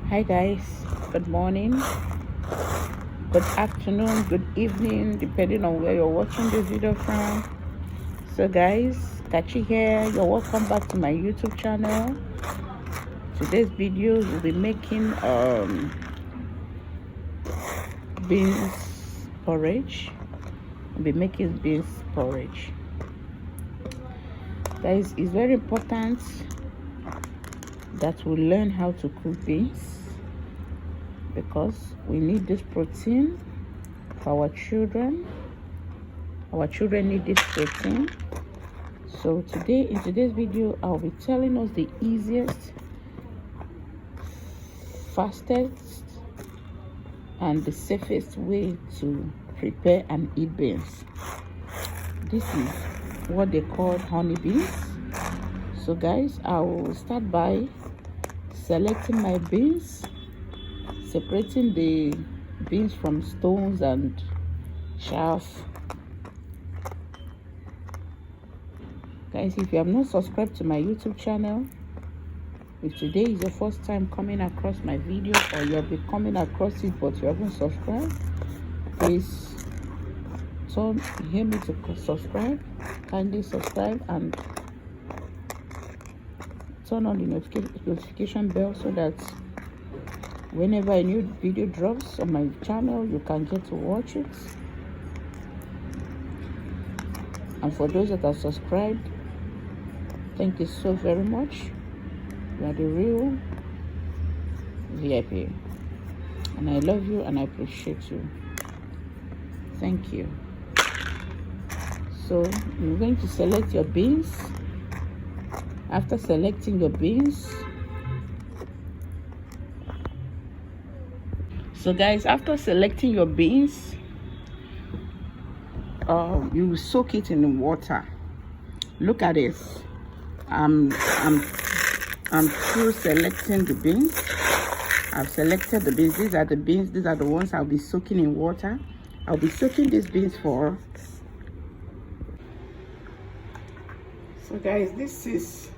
Hi guys, good morning, good afternoon, good evening, depending on where you're watching this video from. So guys, Kachi here, you're welcome back to my YouTube channel. Today's video we'll be making beans porridge. Guys, it's very important that we learn how to cook beans, because we need this protein for our children. Our children need this protein. So today, in today's video, I'll be telling us the easiest, fastest, and the safest way to prepare and eat beans. This is what they call honey beans. So guys, I will start by selecting my beans, separating the beans from stones and chaff. Guys, if you have not subscribed to my YouTube channel, if today is your first time coming across my video, or you have been coming across it but you haven't subscribed, please hear me to subscribe. Kindly subscribe and turn on the notification bell so that whenever a new video drops on my channel, you can get to watch it. And for those that are subscribed, thank you so very much. You are the real VIP, and I love you and I appreciate you. Thank you. So you're going to select your beans. After selecting your beans, so guys, after selecting your beans, you will soak it in the water. Look at this. I'm through selecting the beans. I've selected the beans. These are the beans. These are the ones I'll be soaking in water. I'll be soaking these beans for. So guys, this is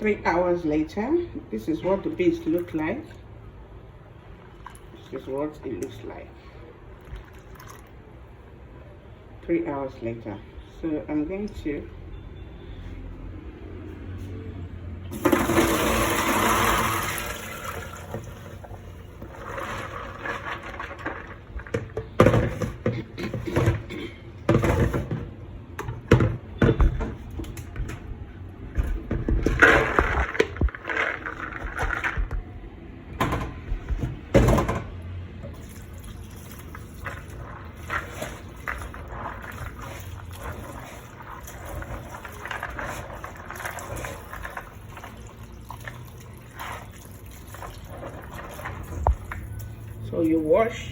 3 hours later. This is what the beans look like. This is what it looks like 3 hours later. So I'm going to so you wash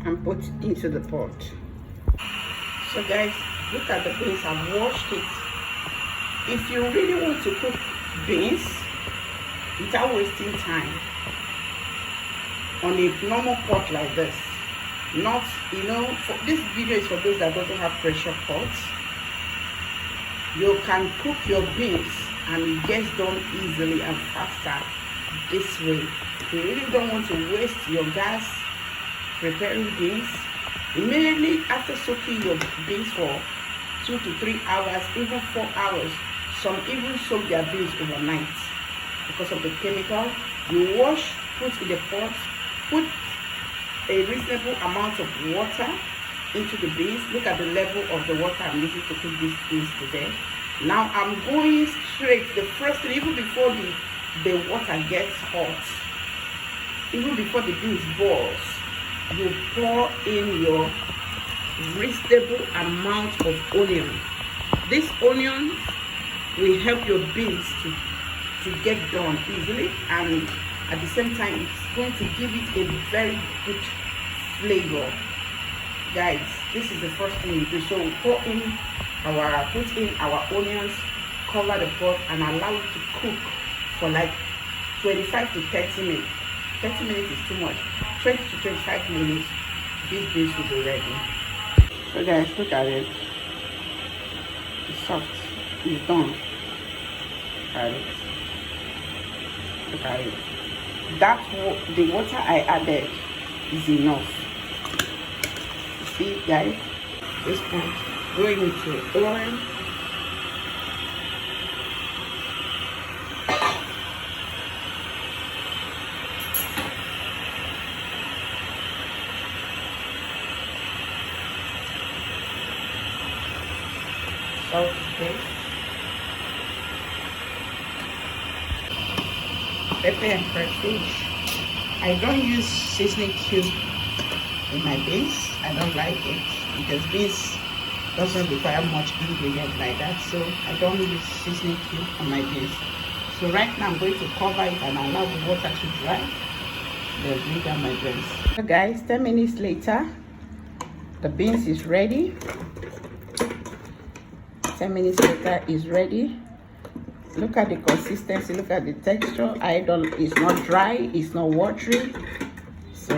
and put into the pot. So guys, look at the beans. I've washed it. If you really want to cook beans without wasting time on a normal pot like this, not, for this video is for those that doesn't have pressure pots, you can cook your beans and it gets done easily and faster this way. If you really don't want to waste your gas preparing beans, immediately after soaking your beans for 2 to 3 hours, even 4 hours, some even soak their beans overnight because of the chemical. You wash, put in the pot, put a reasonable amount of water into the beans. Look at the level of the water I'm using to cook these beans today. Now I'm going straight, the first thing, even before the water gets hot, even before the beans boils, you pour in your reasonable amount of onion. This onion will help your beans to get done easily, and at the same time it's going to give it a very good flavor. Guys, this is the first thing we do. So we put in our onions, cover the pot and allow it to cook for like 25 to 30 minutes. 30 minutes is too much. 20 to 25 minutes, these beans will be ready. So guys, look at it. It's soft. It's done. Look at it. the water I added is enough. See guys, this point going into oil. Salt to taste. Pepper and crayfish. I don't use seasoning cube in my beans. I don't like it because beans doesn't require much ingredient like that, so I don't use seasoning cube on my beans. So right now I'm going to cover it and allow the water to dry. Then bring down my beans. So guys, 10 minutes later, the beans is ready. 10 minutes later is ready. Look at the consistency, look at the texture. It's not dry, it's not watery. So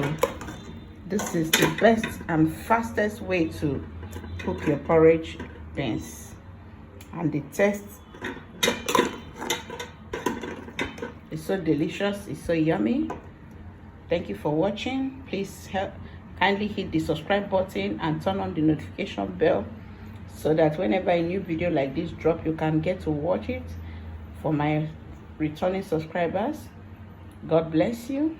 this is the best and fastest way to cook your porridge beans. And the taste is so delicious, it's so yummy. Thank you for watching. Please kindly hit the subscribe button and turn on the notification bell so that whenever a new video like this drop, you can get to watch it. For my returning subscribers, God bless you.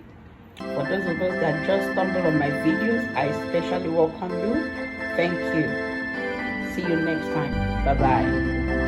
For those of us that just stumble on my videos, I especially welcome you. Thank you. See you next time. Bye bye.